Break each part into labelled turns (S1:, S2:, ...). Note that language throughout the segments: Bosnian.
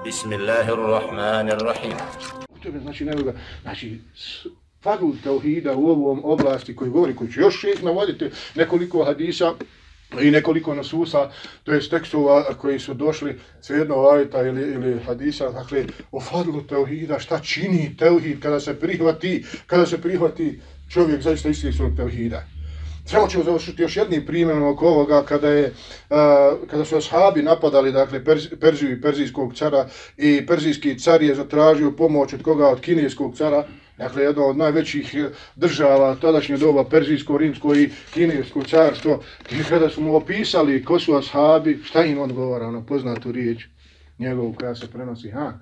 S1: Bismillahirrahmanirrahim.
S2: Znači, fadl tauhida u ovom oblasti koji govori, koji ću još navoditi nekoliko hadisa i nekoliko nasusa, to jest tekstova koji su došli svejedno ajeta ili hadisa, dakle, o fadlu tauhida, šta čini tauhid kada se prihvati čovjek zaista istinskog tauhida. Samo ćemo završiti još jednim primjerom oko ovoga kada su ashabi napadali, dakle, Perziju i perzijskog cara i perzijski car je zatražio pomoć od koga? Od kineskog cara, dakle, jedno od najvećih država tadašnje doba, perzijsko, rimsko i kinesko carstvo. I kada su mu opisali ko su ashabi, šta im odgovara na poznatu riječ njegovu koja se prenosi? Ja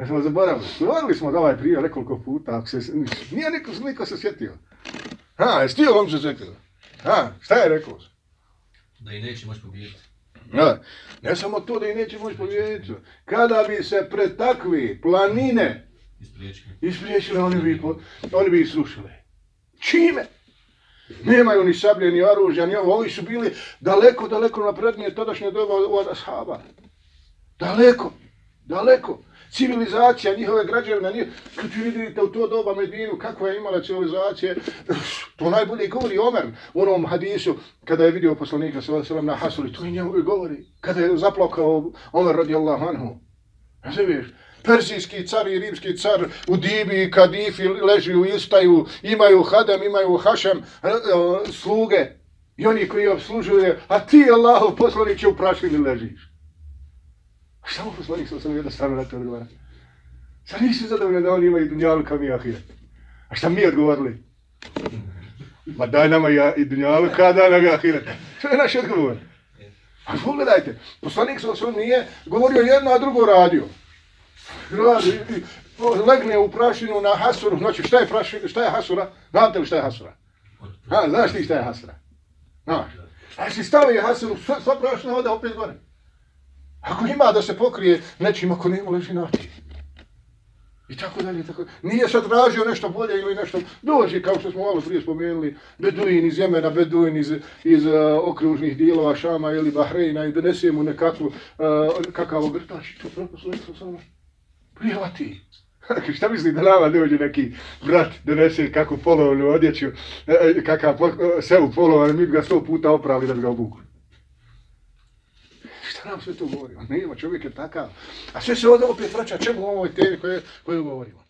S2: smo zaboravili. Govorili smo da ovaj primjer nekoliko puta, nije niko se sjetio. Jesi ti ovom se sjetio? Šta je rekao?
S3: Da i neće moći pobijediti.
S2: Ne samo to da i neće moći pobijediti. Kada bi se pred takve planine ispriječile, oni bi ih srušili. Čime? Nemaju ni sablje, ni oružja, ni ovo. Ovi su bili daleko naprednije tadašnje doba od ashaba. Daleko. Civilizacija, njihove građevine, kad vidite u to doba Medinu, kakva je imala civilizacija, to najbolje govori Omer u onom hadisu, kada je vidio poslanika sallallahu na Hasuli, to i njemu govori, kada je zaplakao Omer radijallahu anhu. Razumiješ? Perzijski car i rimski car u divi, kadifi, leži u istaju, imaju hadem, imaju hašem, sluge i oni koji obslužuje, a ti, Allahov poslaniče, u prašini ležiš. Samo poslanik sam jednostavno na to odgovara. Sad nisi zadovoljni da oni imaju dunjaluka, mi ahiret. A šta mi odgovorili? Ma daj nama i dunjaluka, daj nam ahiret. To je naš odgovor. A pogledajte, poslanik sam nije govorio jedno, a drugo radio. Legne u prašinu na hasuru, znači šta je hasura? Znate li šta je hasura? Znaš ti šta je hasura? Znaš. A si stavio hasuru, sva prašina ode opet gore. Ako ima da se pokrije nečim, ako nema leži na ti. I tako dalje. Nije sad tražio nešto bolje ili nešto. Dođi, kao što smo malo prije spomenuli, beduin iz Jemena, beduin iz okružnih dijelova Šama ili Bahreina i donese mu kakav ogrtač. To propuslo samo prihvati. Šta misli da nama dođe neki brat donese kakvu polovnu odjeću, kakav sevu polovan, mi ga 100 puta oprali da bi ga obukli. Šta nam sve to govori? Nema, čovjek je takav. A sve se ovdje opet vraća čemu u ovoj temi koju govorimo.